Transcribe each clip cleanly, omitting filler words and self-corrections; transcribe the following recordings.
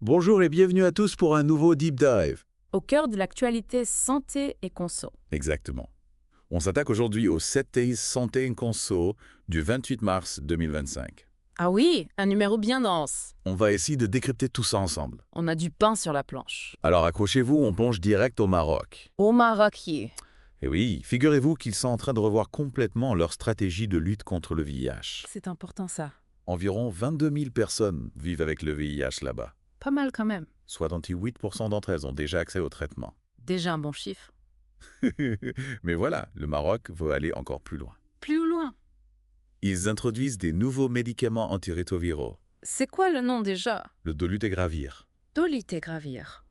Bonjour et bienvenue à tous pour un nouveau Deep Dive. Au cœur de l'actualité santé et conso. Exactement. On s'attaque aujourd'hui au 7 Days Santé et Conso du 28 mars 2025. Ah oui, un numéro bien dense. On va essayer de décrypter tout ça ensemble. On a du pain sur la planche. Alors accrochez-vous, on plonge direct au Maroc. Au Maroc, Et oui, figurez-vous qu'ils sont en train de revoir complètement leur stratégie de lutte contre le VIH. c'est important ça. Environ 22 000 personnes vivent avec le VIH là-bas. Pas mal quand même. 68% d'entre elles ont déjà accès au traitement. Déjà un bon chiffre. Mais voilà, le Maroc veut aller encore plus loin. Plus loin. Ils introduisent des nouveaux médicaments antirétroviraux, C'est quoi le nom déjà? le dolutegravir. Dolutegravir.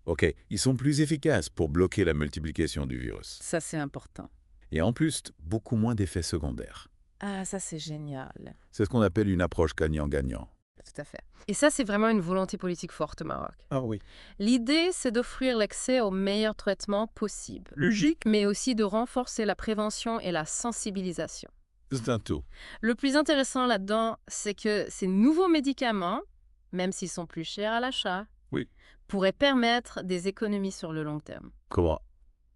Ok, ils sont plus efficaces pour bloquer la multiplication du virus. Ça c'est important. Et en plus, beaucoup moins d'effets secondaires. Ah, ça c'est génial. C'est ce qu'on appelle une approche gagnant-gagnant. Tout à fait. Et ça c'est vraiment une volonté politique forte au Maroc. Ah oui. L'idée c'est d'offrir l'accès aux meilleurs traitements possibles. Logique. Mais aussi de renforcer la prévention et la sensibilisation. C'est un tout. Le plus intéressant là-dedans, c'est que ces nouveaux médicaments, même s'ils sont plus chers à l'achat, Oui. pourraient permettre des économies sur le long terme. Comment?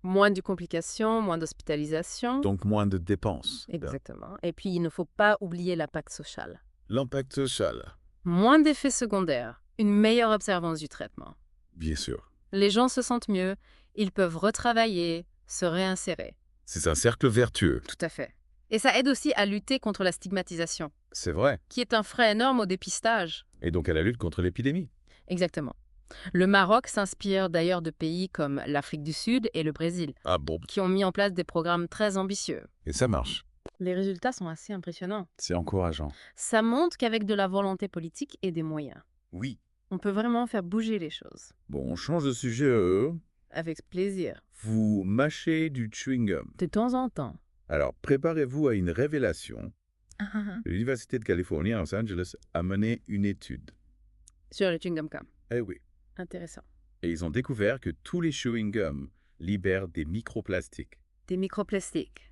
Moins de complications, moins d'hospitalisation. Donc moins de dépenses. Exactement. Et puis, il ne faut pas oublier l'impact social. L'impact social. Moins d'effets secondaires, une meilleure observance du traitement. Bien sûr. Les gens se sentent mieux, ils peuvent retravailler, se réinsérer. C'est un cercle vertueux. Tout à fait. Et ça aide aussi à lutter contre la stigmatisation, C'est vrai. qui est un frein énorme au dépistage. Et donc à la lutte contre l'épidémie. Exactement. Le Maroc s'inspire d'ailleurs de pays comme l'Afrique du Sud et le Brésil, Ah bon? qui ont mis en place des programmes très ambitieux. Et ça marche. Les résultats sont assez impressionnants. C'est encourageant. Ça montre qu'avec de la volonté politique et des moyens, Oui. on peut vraiment faire bouger les choses. Bon, on change de sujet. Avec plaisir. Vous mâchez du chewing-gum. De temps en temps. Alors, préparez-vous à une révélation. L'Université de Californie à Los Angeles a mené une étude. Sur le chewing-gum gum. Eh oui. Intéressant. Et ils ont découvert que tous les chewing-gums libèrent des microplastiques Des microplastiques.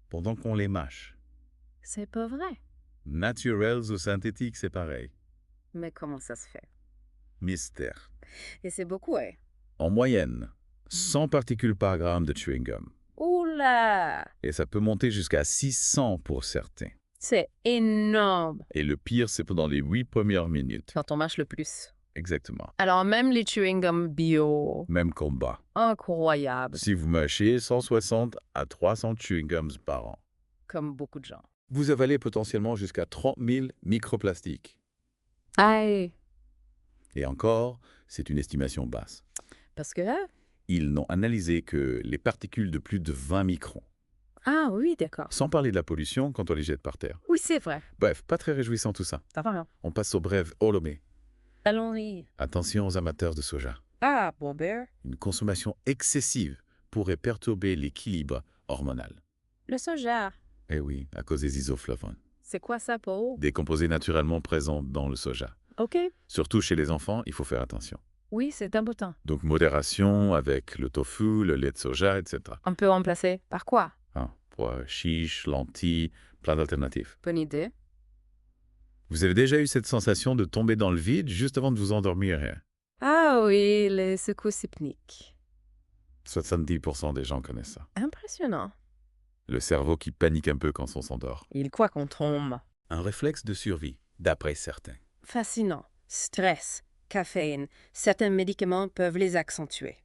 pendant qu'on les mâche. C'est pas vrai. Naturels ou synthétiques, c'est pareil. Mais comment ça se fait? Mystère. Et c'est beaucoup, ouais. En moyenne, 100 particules par gramme de chewing-gum. Oula! Et ça peut monter jusqu'à 600 pour certains. C'est énorme Et le pire, c'est pendant les 8 premières minutes. quand on mâche le plus. Exactement. Alors même les chewing-gums bio, Même combat. incroyable, Si vous mâchez 160 à 300 chewing-gums par an, comme beaucoup de gens. vous avalez potentiellement jusqu'à 30 000 microplastiques. Aïe! Et encore, c'est une estimation basse. Parce que... Ils n'ont analysé que les particules de plus de 20 microns. Ah oui, d'accord. Sans parler de la pollution quand on les jette par terre. Oui, c'est vrai. Bref, pas très réjouissant tout ça. Ça va bien. On passe au bref Olomé. Allons-y. Attention aux amateurs de soja. Ah, bon bear. Une consommation excessive pourrait perturber l'équilibre hormonal. Le soja. Eh oui, à cause des isoflavones. C'est quoi ça, Paul? Des composés naturellement présents dans le soja. Ok. Surtout chez les enfants, il faut faire attention. Oui, c'est important. Donc modération avec le tofu, le lait de soja, etc. On peut remplacer par quoi? Pois chiches, lentilles, plein d'alternatives. Bonne idée. Vous avez déjà eu cette sensation de tomber dans le vide juste avant de vous endormir, hein? Ah oui, les secousses hypniques. 70% des gens connaissent ça. Impressionnant. Le cerveau qui panique un peu quand on s'endort. Il croit qu'on tombe. Un réflexe de survie, d'après certains. Fascinant. Stress, caféine, certains médicaments peuvent les accentuer.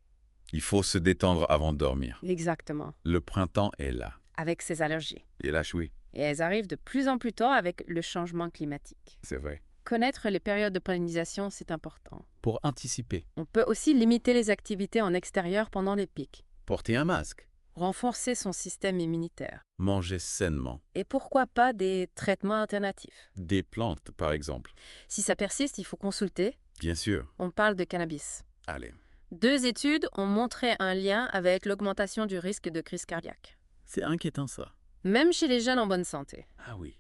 Il faut se détendre avant de dormir. Exactement. Le printemps est là. Avec ces allergies. Et là, oui, Et elles arrivent de plus en plus tôt avec le changement climatique. c'est vrai. Connaître les périodes de pollinisation, c'est important. Pour anticiper, On peut aussi limiter les activités en extérieur pendant les pics. porter un masque, Renforcer son système immunitaire. manger sainement, Et pourquoi pas des traitements alternatifs? des plantes par exemple. Si ça persiste, il faut consulter. Bien sûr. On parle de cannabis. Allez. 2 études ont montré un lien avec l'augmentation du risque de crise cardiaque. C'est inquiétant ça. Même chez les jeunes en bonne santé. Ah oui.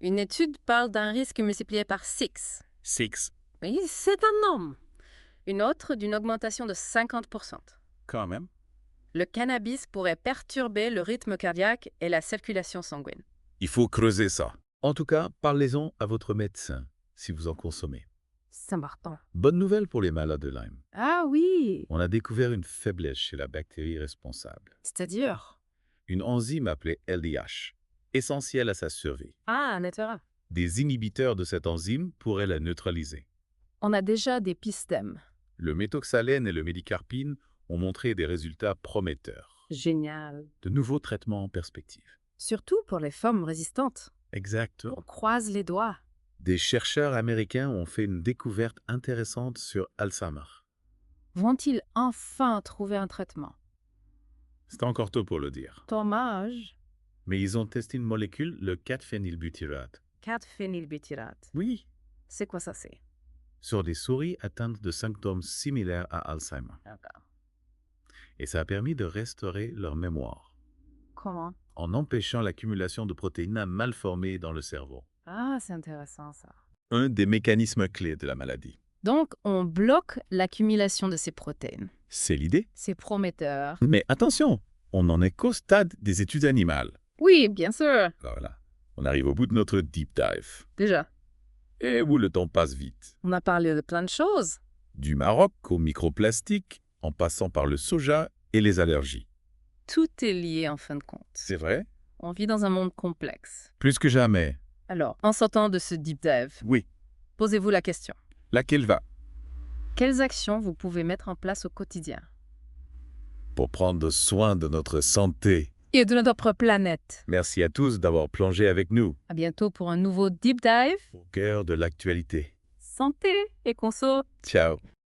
Une étude parle d'un risque multiplié par 6. 6. Oui, c'est un nombre. Une autre d'une augmentation de 50%. Quand même. Le cannabis pourrait perturber le rythme cardiaque et la circulation sanguine. Il faut creuser ça. En tout cas, parlez-en à votre médecin si vous en consommez. C'est important. Bonne nouvelle pour les malades de Lyme. Ah oui! On a découvert une faiblesse chez la bactérie responsable. C'est-à-dire? Une enzyme appelée LDH, essentielle à sa survie. Ah, naturel. Des inhibiteurs de cette enzyme pourraient la neutraliser. On a déjà des pistem. Le méthoxalène et le médicarpine ont montré des résultats prometteurs. Génial. De nouveaux traitements en perspective. Surtout pour les femmes résistantes. Exact. On croise les doigts. Des chercheurs américains ont fait une découverte intéressante sur Alzheimer. Vont-ils enfin trouver un traitement? C'est encore tôt pour le dire. Dommage. Mais ils ont testé une molécule, le 4-phénylbutyrate. 4-phénylbutyrate. Oui. C'est quoi ça, c'est? Sur des souris atteintes de symptômes similaires à Alzheimer. D'accord. Et ça a permis de restaurer leur mémoire, Comment? en empêchant l'accumulation de protéines mal formées dans le cerveau. Ah, c'est intéressant ça. Un des mécanismes clés de la maladie. Donc, on bloque l'accumulation de ces protéines. C'est l'idée. C'est prometteur. Mais attention, on n'en est qu'au stade des études animales. Oui, bien sûr. Voilà, on arrive au bout de notre deep dive. Déjà, Et où le temps passe vite. on a parlé de plein de choses. Du Maroc au microplastique, en passant par le soja et les allergies. Tout est lié en fin de compte. C'est vrai? On vit dans un monde complexe. Plus que jamais. Alors, en sortant de ce deep dive, Oui. posez-vous la question. Laquelle va? Quelles actions vous pouvez mettre en place au quotidien? Pour prendre soin de notre santé. Et de notre planète. Merci à tous d'avoir plongé avec nous À bientôt pour un nouveau deep dive. au cœur de l'actualité. Santé et conso. Ciao.